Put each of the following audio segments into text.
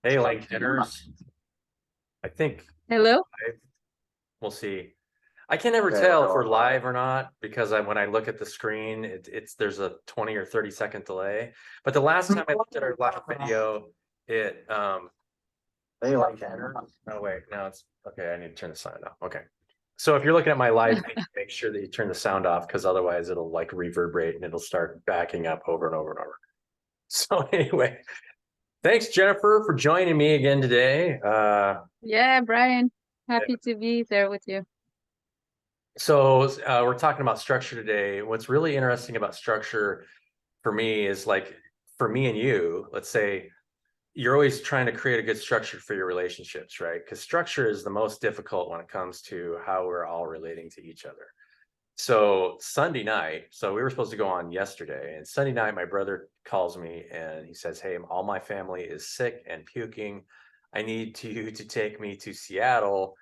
Hey, like dinners. I think we're Hello? live. We'll see. I can never tell if we're live or not because when I look at the screen, it's there's a 20 or 30-second delay. But the last time I looked at our live video, it hey, like dinners. Oh wait, no, it's okay. I need to turn the sound off. Okay. So if you're looking at my live feed, make sure that you turn the sound off because otherwise it'll like reverberate and it'll start backing up over and over and over. So anyway, thanks Jennifer for joining me again today. Yeah, Brian. Happy to be there with you. So we're talking about structure today. What's really interesting about structure for me is like for me and you, let's say you're always trying to create a good structure for your relationships, right? Because structure is the most difficult when it comes to how we're all relating to each other. So Sunday night, so we were supposed to go on yesterday, and Sunday night, my brother calls me and he says, "Hey, all my family is sick and puking. I need you to take me to Seattle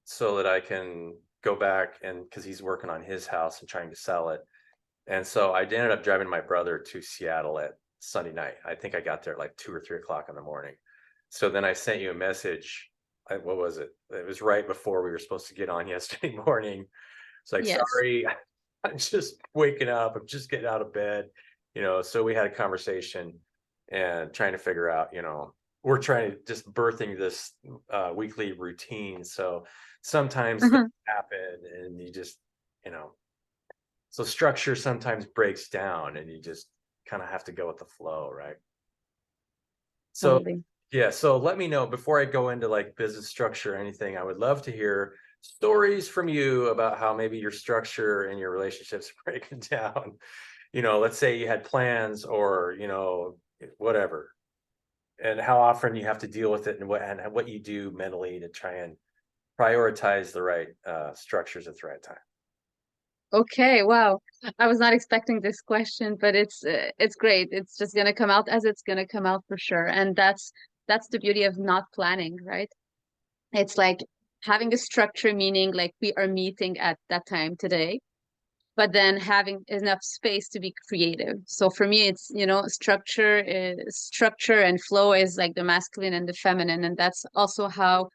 so that I can go back and because he's working on his house and trying to sell it." And so I ended up driving my brother to Seattle at Sunday night. I think I got there at like 2 or 3 o'clock in the morning. So then I sent you a message. What was it? It was right before we were supposed to get on yesterday morning. It's like, Yes. sorry, I'm just waking up. I'm just getting out of bed. So we had a conversation and trying to figure out, we're trying to just birthing this weekly routine. So sometimes things Mhm. happen and you just, you know, so structure sometimes breaks down and you just kind of have to go with the flow, right? So Totally. yeah, so let me know before I go into like business structure or anything. I would love to hear stories from you about how maybe your structure and your relationships are breaking down. Let's say you had plans or, whatever, and how often you have to deal with it and what you do mentally to try and prioritize the right structures at the right time. Okay, wow. I was not expecting this question, but it's great. It's just gonna come out as it's gonna come out for sure. And that's the beauty of not planning, right? It's like having a structure, meaning like we are meeting at that time today, but then having enough space to be creative. So for me, it's, structure and flow is like the masculine and the feminine, and that's also how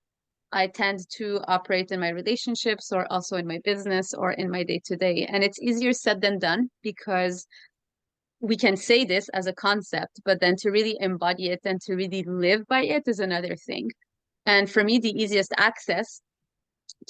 I tend to operate in my relationships or also in my business or in my day to day. And it's easier said than done because we can say this as a concept, but then to really embody it and to really live by it is another thing. And for me, the easiest access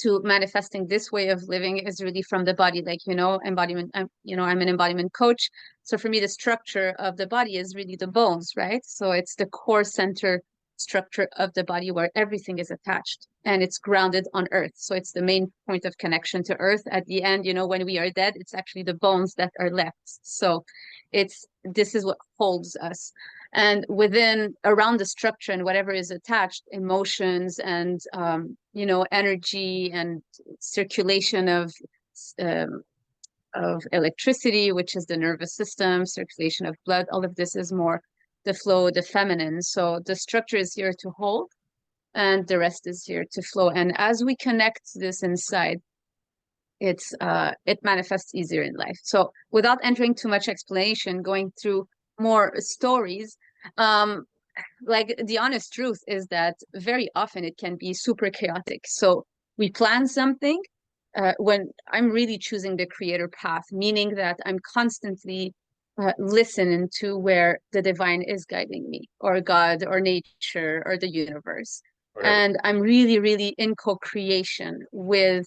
to manifesting this way of living is really from the body, like, embodiment. I'm an embodiment coach. So for me, the structure of the body is really the bones, right? So it's the core center structure of the body where everything is attached and it's grounded on earth. So it's the main point of connection to earth. At the end, when we are dead, it's actually the bones that are left. So this is what holds us. And within around the structure and whatever is attached, emotions and energy and circulation um, of electricity, which is the nervous system, circulation of blood, all of this is more the flow, the feminine. So the structure is here to hold and the rest is here to flow. And as we connect this inside, it manifests easier in life. So without entering too much explanation, going through more stories, um, like the honest truth is that very often it can be super chaotic. So we plan something when I'm really choosing the creator path, meaning that I'm constantly listening to where the divine is guiding me, or God, or nature, or the universe. Whatever. And I'm really, really in co-creation with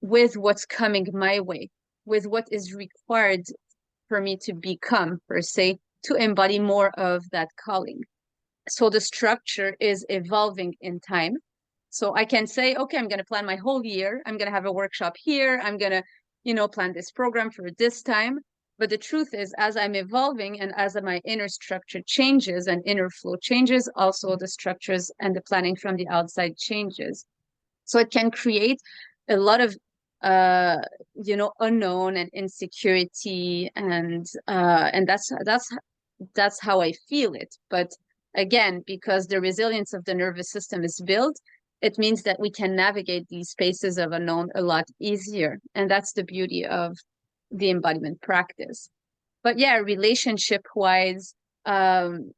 what's coming my way, with what is required for me to become, per se, to embody more of that calling. So the structure is evolving in time. So I can say, okay, I'm going to plan my whole year. I'm going to have a workshop here. I'm going to, plan this program for this time. But the truth is, as I'm evolving and as my inner structure changes and inner flow changes, also the structures and the planning from the outside changes. So it can create a lot of uh unknown and insecurity, and that's how I feel it. But again, because the resilience of the nervous system is built, it means that we can navigate these spaces of unknown a lot easier. And that's the beauty of the embodiment practice. But yeah, relationship wise, um,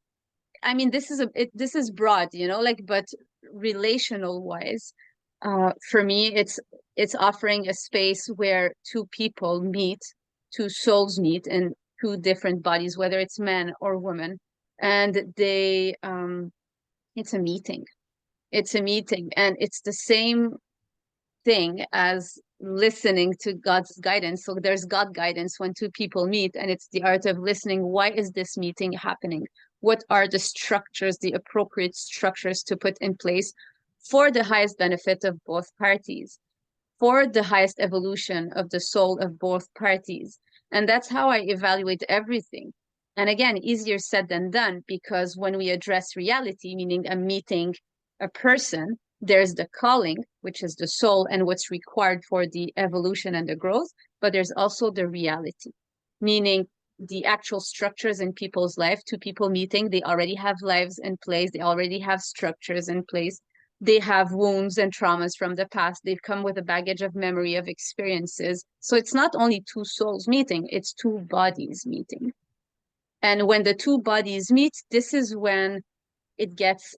I mean, this is broad, you know, like, but relational wise, for me, it's offering a space where two people meet, two souls meet in two different bodies, whether it's man or woman, and it's a meeting. It's a meeting, and it's the same thing as listening to God's guidance. So there's God guidance when two people meet, and it's the art of listening. Why is this meeting happening? What are the structures, the appropriate structures to put in place for the highest benefit of both parties, for the highest evolution of the soul of both parties? And that's how I evaluate everything. And again, easier said than done, because when we address reality, meaning I'm meeting a person, there's the calling, which is the soul and what's required for the evolution and the growth, but there's also the reality, meaning the actual structures in people's life. Two people meeting, they already have lives in place, they already have structures in place, they have wounds and traumas from the past, they've come with a baggage of memory, of experiences. So it's not only two souls meeting, it's two bodies meeting. And when the two bodies meet, this is when it gets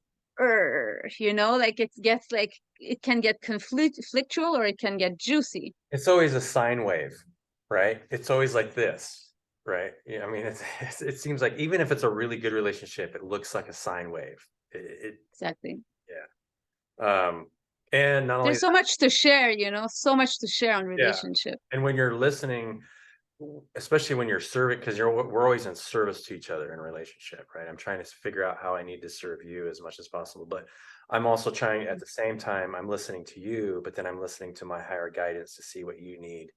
you know, like it gets like it can get conflictual or it can get juicy. It's always a sine wave, right? It's always like this, right? Yeah, I mean, it seems like even if it's a really good relationship, it looks like a sine wave. Exactly. Yeah. And not only There's so that, much to share, you know, so much to share on yeah. relationship. And when you're listening, especially when you're serving, because we're always in service to each other in a relationship, right? I'm trying to figure out how I need to serve you as much as possible, but I'm also trying at the same time, I'm listening to you, but then I'm listening to my higher guidance to see what you need.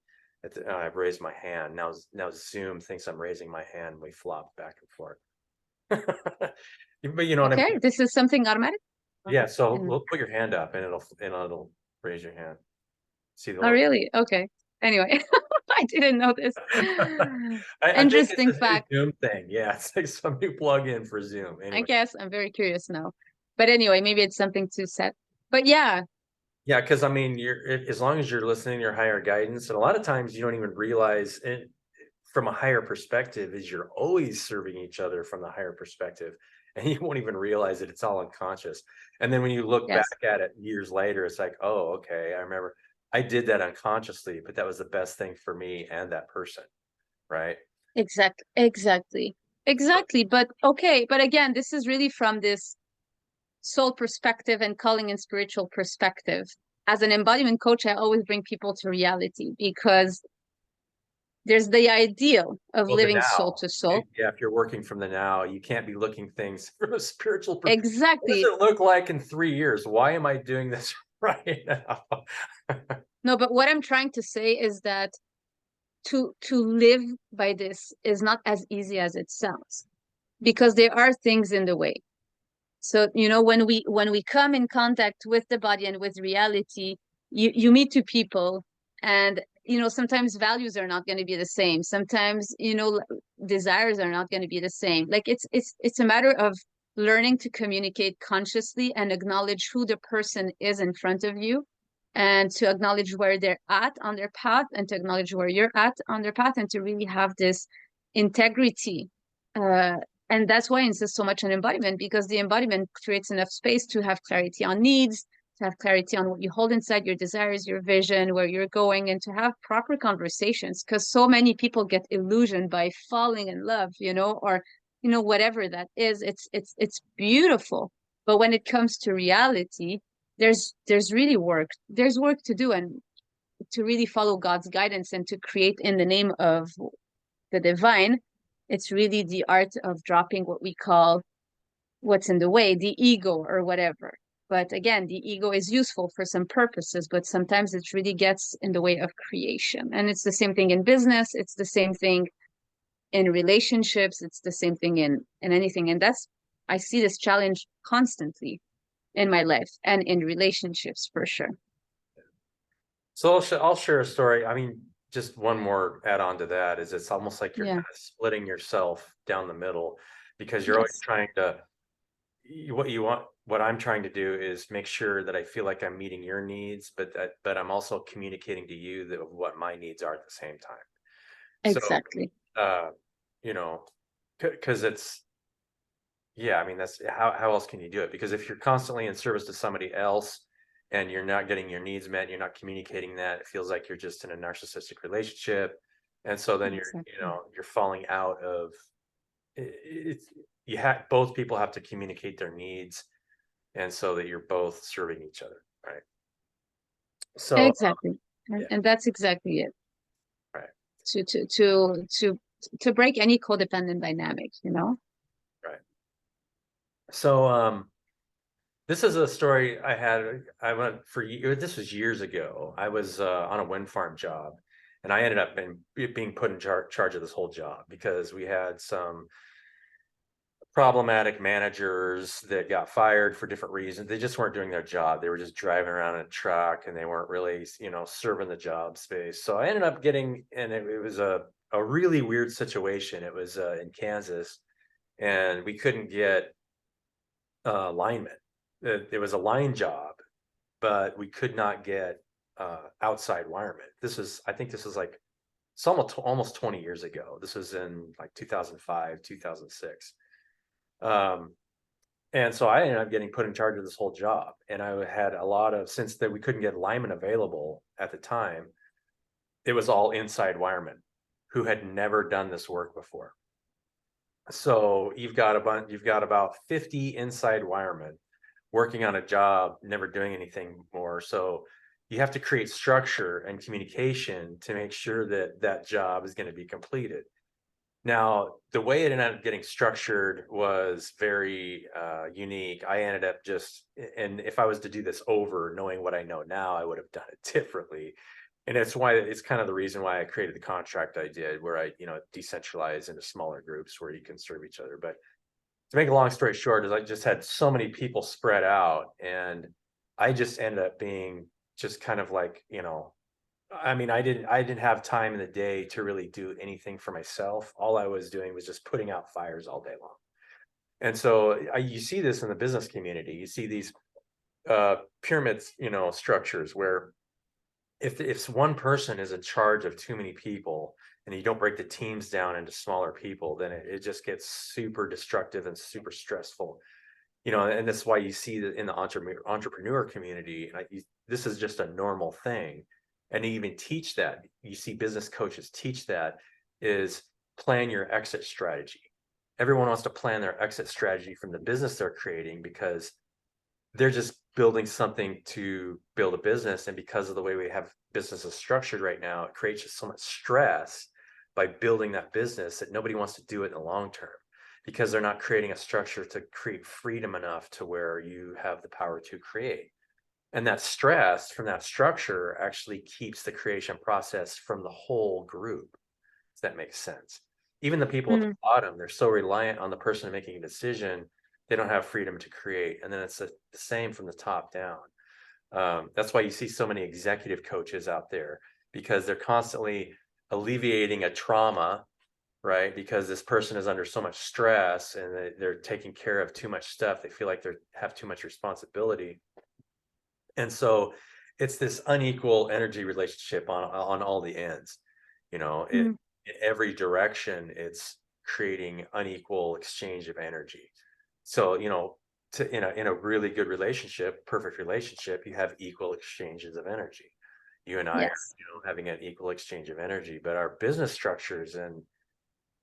I've raised my hand. Now Zoom thinks I'm raising my hand. We flop back and forth. But you know what I Okay, mean? this is something automatic. Yeah. So And we'll put your hand up and it'll raise your hand. See the oh, little really? Okay. Anyway, I didn't know this. I think it's Interesting a new fact. Zoom thing. Yeah, it's like some new plug-in for Zoom. I Anyway, guess I'm very curious now. But anyway, maybe it's something to set. But yeah, yeah, because I mean, as long as you're listening to your higher guidance, and a lot of times you don't even realize it from a higher perspective is you're always serving each other from the higher perspective, and you won't even realize it. It's all unconscious. And then when you look back yes, at it years later, it's like, oh, okay, I remember I did that unconsciously, but that was the best thing for me and that person, right? exactly. Exactly. But okay, but again, this is really from this soul perspective and calling and spiritual perspective. As an embodiment coach, I always bring people to reality because there's the ideal of Well, the living soul now. to soul. Yeah, if you're working from the now, you can't be looking things from a spiritual perspective. What does Exactly. it look like in 3 years? Why am I doing this right now? No, but what I'm trying to say is that to live by this is not as easy as it sounds because there are things in the way. So, you know, when we come in contact with the body and with reality, you meet two people, and you know, sometimes values are not going to be the same. Sometimes, you know, desires are not going to be the same. Like it's a matter of learning to communicate consciously and acknowledge who the person is in front of you, and to acknowledge where they're at on their path, and to acknowledge where you're at on their path, and to really have this integrity. uh, and that's why I insist so much on embodiment, because the embodiment creates enough space to have clarity on needs, to have clarity on what you hold inside, your desires, your vision, where you're going, and to have proper conversations. Because so many people get illusioned by falling in love, you know, or you know, whatever that is. It's beautiful, but when it comes to reality, there's really work. There's work to do, and to really follow God's guidance and to create in the name of the divine. It's really the art of dropping what we call what's in the way, the ego or whatever. But again, the ego is useful for some purposes, but sometimes it really gets in the way of creation. And it's the same thing in business, it's the same thing in relationships, it's the same thing in anything. And that's, I see this challenge constantly in my life and in relationships for sure. So I'll share a story. I mean, just one more add on to that is it's almost like you're Yeah. kind of splitting yourself down the middle because you're always Yes. trying to what I'm trying to do is make sure that I feel like I'm meeting your needs, but I'm also communicating to you that what my needs are at the same time. So Exactly. uh, you know, because it's Yeah, I mean, that's how else can you do it? Because if you're constantly in service to somebody else and you're not getting your needs met, you're not communicating that, it feels like you're just in a narcissistic relationship. And so then Exactly. you're falling out of it's you have both people have to communicate their needs and so that you're both serving each other, right? So Exactly. And, yeah, and that's exactly it. right, To to to to to break any codependent dynamic, you know? right. So this is a story I had. I went for this was years ago. I was on a wind farm job, and I ended up being put in charge of this whole job because we had some problematic managers that got fired for different reasons. They just weren't doing their job. They were just driving around in a truck, and they weren't really, serving the job space. So I ended up getting, and it was a really weird situation. It was in Kansas, and we couldn't get linemen. It was a line job, but we could not get outside wiremen. I think this was like it's almost 20 years ago. This was in like 2005, 2006. Um, and so I ended up getting put in charge of this whole job. And I had a lot of, since that we couldn't get linemen available at the time, it was all inside wiremen who had never done this work before. So you've got about 50 inside wiremen working on a job, never doing anything more. So you have to create structure and communication to make sure that that job is going to be completed. Now, the way it ended up getting structured was very unique. I ended up and if I was to do this over, knowing what I know now, I would have done it differently. And it's kind of the reason why I created the contract I did, where I, decentralize into smaller groups where you can serve each other. But to make a long story short, is I just had so many people spread out, and I just ended up being just kind of like, I mean, I didn't have time in the day to really do anything for myself. All I was doing was just putting out fires all day long. And so you see this in the business community. You see these pyramids, structures where if one person is in charge of too many people and you don't break the teams down into smaller people, then it just gets super destructive and super stressful. And that's why you see that in the entrepreneur community, this is just a normal thing. And they even teach that. You see business coaches teach that is plan your exit strategy. Everyone wants to plan their exit strategy from the business they're creating because they're just building something to build a business. And because of the way we have businesses structured right now, it creates just so much stress by building that business that nobody wants to do it in the long term because they're not creating a structure to create freedom enough to where you have the power to create. And that stress from that structure actually keeps the creation process from the whole group. If that makes sense. Even the people at the Mm, bottom, they're so reliant on the person making a decision, they don't have freedom to create. And then it's the same from the top down. That's why you see so many executive coaches out there because they're constantly alleviating a trauma, right? Because this person is under so much stress and they're taking care of too much stuff. They feel like they have too much responsibility. And so it's this unequal energy relationship on all the ends. mm, In every direction, it's creating unequal exchange of energy. So, in a really good relationship, perfect relationship, you have equal exchanges of energy. You and I are, yes. having an equal exchange of energy, but our business structures and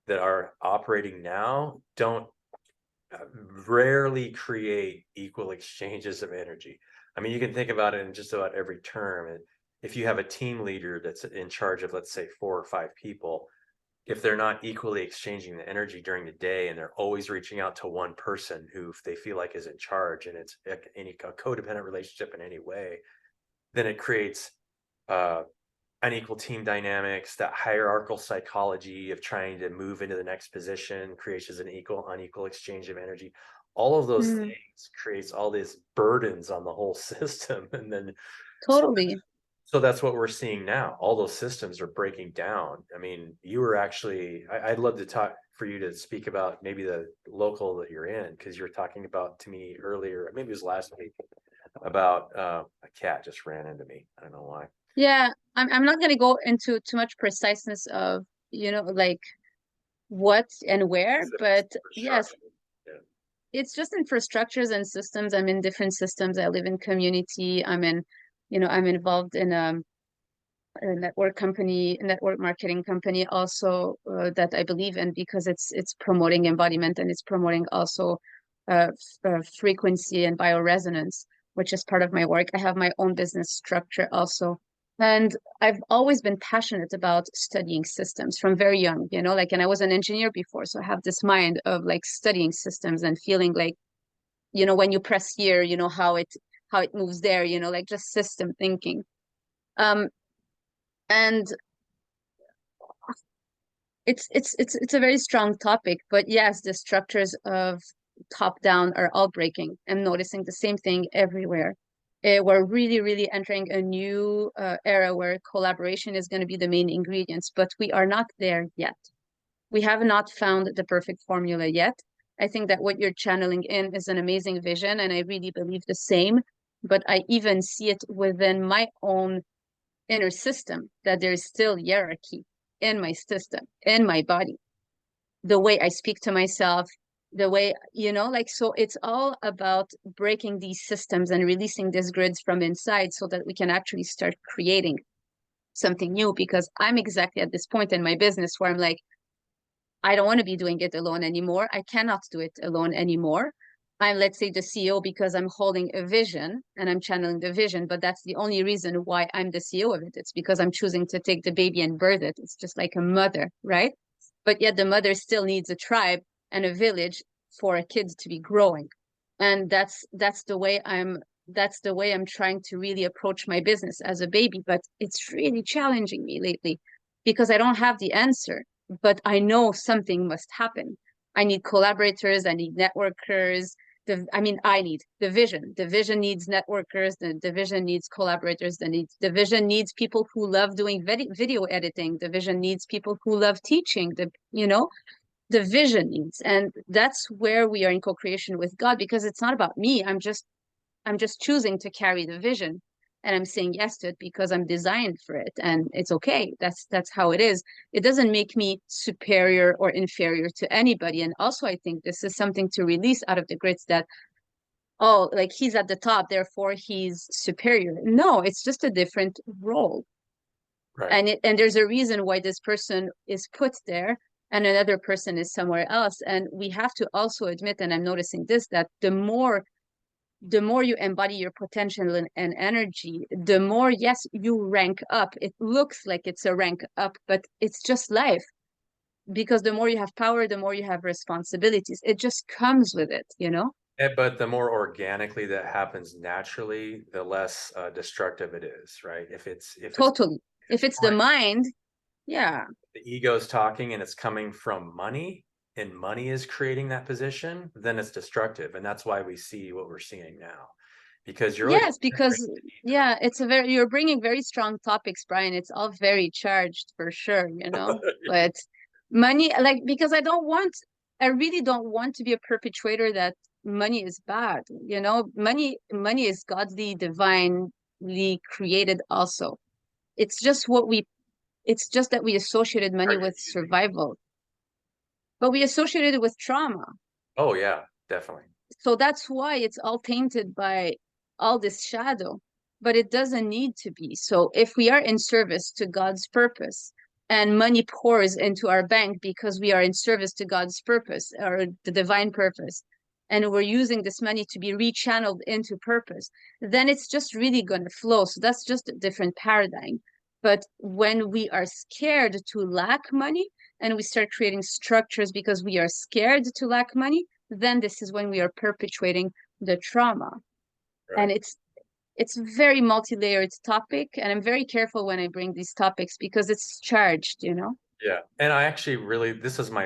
that are operating now don't rarely create equal exchanges of energy. I mean, you can think about it in just about every term. And if you have a team leader that's in charge of, let's say, 4 or 5 people, if they're not equally exchanging the energy during the day and they're always reaching out to one person who they feel like is in charge and it's a codependent relationship in any way, then it creates uh, unequal team dynamics, that hierarchical psychology of trying to move into the next position creates an unequal exchange of energy. All of those Mm, things creates all these burdens on the whole system. And then so, totally. so that's what we're seeing now. All those systems are breaking down. I mean, you were actually, I'd love to talk for you to speak about maybe the local that you're in, because you were talking about to me earlier, maybe it was last week, about a cat just ran into me. I don't know why. Yeah, I'm not gonna go into too much preciseness of, like what and where, Specifics but for yes, structure. Yeah. it's just infrastructures and systems. I'm in different systems. I live in community. I'm involved in a network company, a network marketing company also that I believe in because it's promoting embodiment and it's promoting also frequency and bioresonance, which is part of my work. I have my own business structure also. And I've always been passionate about studying systems from very young, like, and I was an engineer before, so I have this mind of like studying systems and feeling like, when you press here, how it moves there, like just system thinking. Um, and it's a very strong topic, but yes, the structures of top down are all breaking. I'm noticing the same thing everywhere. We're really, really entering a new era where collaboration is going to be the main ingredients, but we are not there yet. We have not found the perfect formula yet. I think that what you're channeling in is an amazing vision, and I really believe the same. But I even see it within my own inner system that there's still hierarchy in my system, in my body, the way I speak to myself, the way, like, so it's all about breaking these systems and releasing these grids from inside so that we can actually start creating something new. Because I'm exactly at this point in my business where I'm like, I don't want to be doing it alone anymore. I cannot do it alone anymore. I'm, let's say, the CEO because I'm holding a vision and I'm channeling the vision, but that's the only reason why I'm the CEO of it. It's because I'm choosing to take the baby and birth it. It's just like a mother, right? But yet the mother still needs a tribe and a village for a kid to be growing. And that's the way I'm trying to really approach my business as a baby. But it's really challenging me lately because I don't have the answer, but I know something must happen. I need collaborators, I need networkers. I need the vision. The vision needs networkers. The vision needs collaborators. The vision needs people who love doing video editing. The vision needs people who love teaching. The vision needs, and that's where we are in co-creation with God because it's not about me. I'm just choosing to carry the vision, and I'm saying yes to it because I'm designed for it, and it's okay. That's how it is. It doesn't make me superior or inferior to anybody. And also, I think this is something to release out of the grids that, oh, like he's at the top, therefore he's superior. No, it's just a different role. Right. And there's a reason why this person is put there and another person is somewhere else. And we have to also admit, and I'm noticing this, that the more you embody your potential and energy, the more, yes, you rank up. It looks like it's a rank up, but it's just life. Because the more you have power, the more you have responsibilities. It just comes with it. But the more organically that happens naturally, the less destructive it is, right? If it's Totally. If it's the mind, yeah, the ego's talking and it's coming from money and money is creating that position, then it's destructive. And that's why we see what we're seeing now. Because you're always yes, because yeah, you're bringing very strong topics, Brian. It's all very charged for sure. But money, like, because I really don't want to be a perpetrator that money is bad. Money is godly, divinely created also. It's just it's just that we associated money are with using. survival, but we associated it with trauma. Oh yeah, definitely. So that's why it's all tainted by all this shadow, but it doesn't need to be. So if we are in service to God's purpose and money pours into our bank because we are in service to God's purpose or the divine purpose, and we're using this money to be rechanneled into purpose, then it's just really going to flow. So that's just a different paradigm. But when we are scared to lack money and we start creating structures because we are scared to lack money, then this is when we are perpetuating the trauma. And Right. it's a very multi-layered topic, and I'm very careful when I bring these topics because it's charged. Yeah. And I actually really, this is one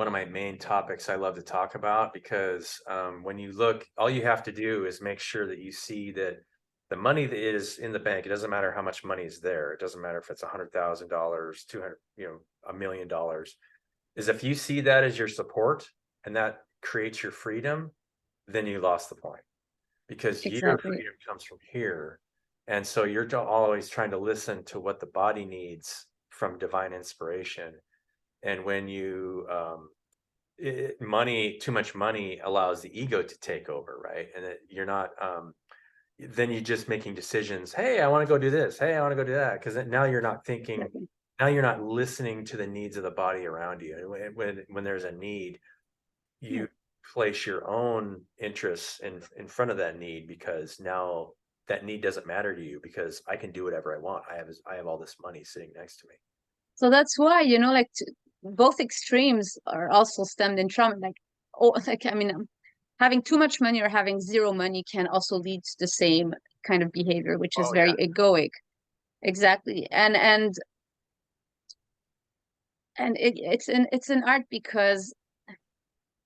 of my main topics I love to talk about because when you look, all you have to do is make sure that you see that the money that is in the bank, it doesn't matter how much money is there. It doesn't matter if it's $100,000, 200, $1 million, is if you see that as your support and that creates your freedom, then you lost the point because your Exactly. freedom comes from here. And so you're always trying to listen to what the body needs from divine inspiration. And when you money, too much money allows the ego to take over, right? And you're not, then you're just making decisions. Hey, I want to go do this. Hey, I want to go do that. Because now you're not thinking, Exactly. now you're not listening to the needs of the body around you. And when there's a need, Yeah. you place your own interests in front of that need, because now that need doesn't matter to you, because I can do whatever I want. I have all this money sitting next to me. So that's why, like both extremes are also stemmed in trauma. Like, oh, like I mean, having too much money or having zero money can also lead to the same kind of behavior, which is Oh very yeah. egoic. Exactly. And it's an art because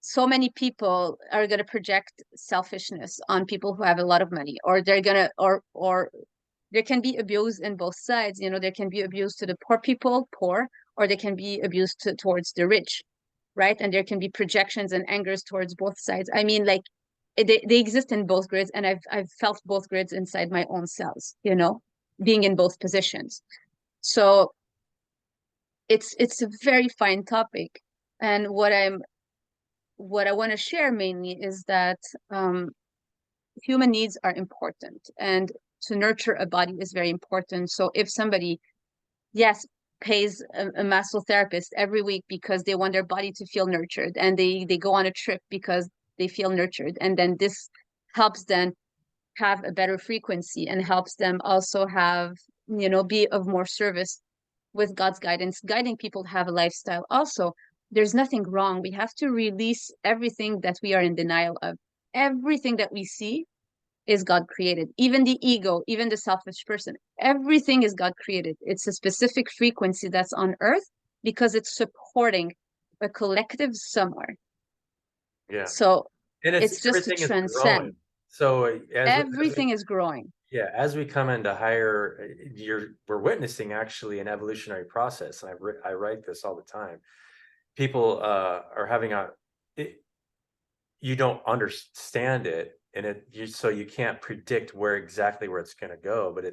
so many people are going to project selfishness on people who have a lot of money, or they're going to or there can be abuse in both sides. There can be abuse to the poor people, poor, or there can be abuse towards the rich, right? And there can be projections and angers towards both sides. I mean, like they exist in both grids, and I've felt both grids inside my own cells, being in both positions. So it's a very fine topic. And what I want to share mainly is that um, human needs are important, and to nurture a body is very important. So if somebody, yes, pays a massage therapist every week because they want their body to feel nurtured, and they go on a trip because they feel nurtured, and then this helps them have a better frequency and helps them also have, be of more service with God's guidance, guiding people to have a lifestyle. Also, there's nothing wrong. We have to release everything that we are in denial of. Everything that we see is God created. Even the ego, even the selfish person, everything is God created. It's a specific frequency that's on earth because it's supporting a collective somewhere. Yeah. So And it's it's just to everything is growing. transcend. So as we Everything is growing. yeah, as we come into higher, we're witnessing actually an evolutionary process. And I write this all the time. People are having it, you don't understand it, and so you can't predict where it's going to go. But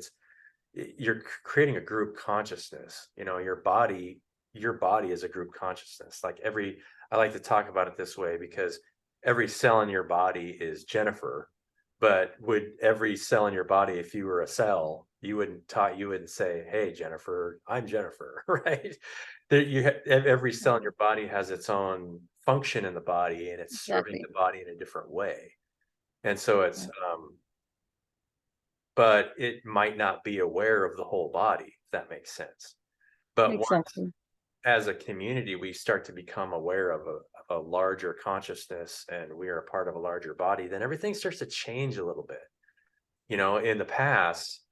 you're creating a group consciousness. Your body is a group consciousness. I like to talk about it this way, because every cell in your body is Jennifer. But would every cell in your body, if you were a cell, you wouldn't say, hey Jennifer, I'm Jennifer. Right? Every cell in your body has its own function in the body, and it's serving Exactly. the body in a different way. And so but it might not be aware of the whole body, if that makes sense. But Exactly. as a community, we start to become aware of a larger consciousness, and we are a part of a larger body, then everything starts to change a little bit. In the past,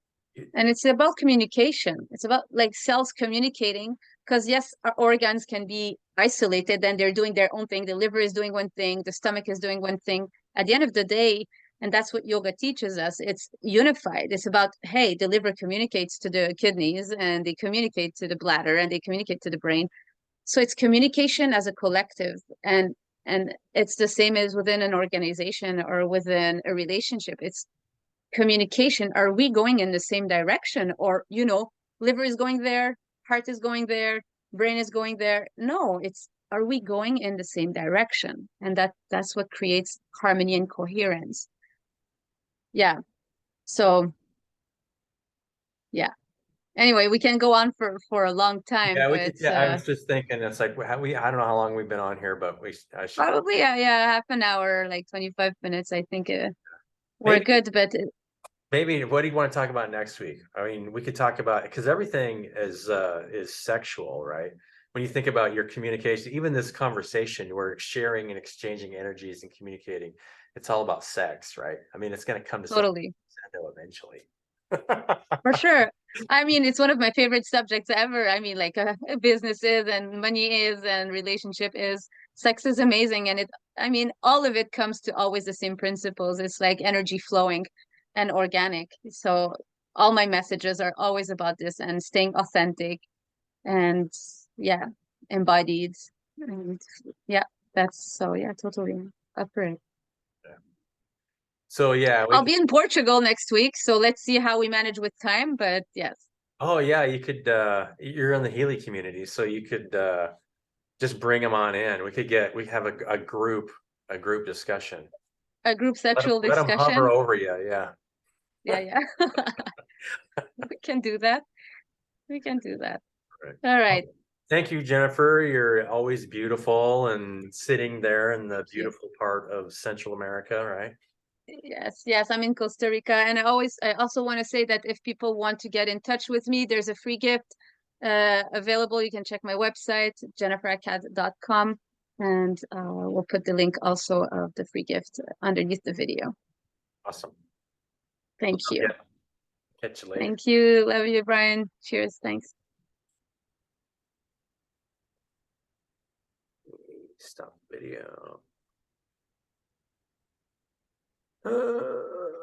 And it's about communication. It's about like cells communicating. Because yes, our organs can be isolated and they're doing their own thing. The liver is doing one thing, the stomach is doing one thing. At the end of the day, and that's what yoga teaches us, it's unified. It's about, hey, the liver communicates to the kidneys, and they communicate to the bladder, and they communicate to the brain. So it's communication as a collective. And it's the same as within an organization or within a relationship. It's communication. Are we going in the same direction? Or, liver is going there, heart is going there, brain is going there? No, it's, are we going in the same direction? And that's what creates harmony and coherence. Yeah. So yeah. Anyway, we can go on for a long time, yeah, we but could. Yeah, I was just thinking, it's like I don't know how long we've been on here, but I should probably, yeah, half an hour, like 25 minutes. I think we're maybe good, but maybe what do you want to talk about next week? I mean, we could talk about, because everything is sexual, right? When you think about your communication, even this conversation, we're sharing and exchanging energies and communicating. It's all about sex, right? I mean, it's going to come to something totally. eventually. For sure. I mean, it's one of my favorite subjects ever. I mean, like business is, and money is, and relationship is. Sex is amazing. And I mean, all of it comes to always the same principles. It's like energy flowing and organic. So all my messages are always about this and staying authentic and, yeah, embodied. And yeah, yeah, totally up for it. So yeah, I'll be in Portugal next week. So let's see how we manage with time. But yes. oh yeah, you could you're in the Healy community, so you could just bring them on in. We have a group discussion. A group sexual Let them hover discussion. over you. Yeah. Yeah. We can do that. We can do that. Right. All right. Thank you, Jennifer. You're always beautiful and sitting there in the Thank you. beautiful part of Central America, right? Yes, I'm in Costa Rica, and I also want to say that if people want to get in touch with me, there's a free gift available. You can check my website, jenniferackad.com, and we'll put the link also of the free gift underneath the video. Awesome. Thank you. Yeah. Catch you later. Thank you. Love you, Brian. Cheers. Thanks. Stop video.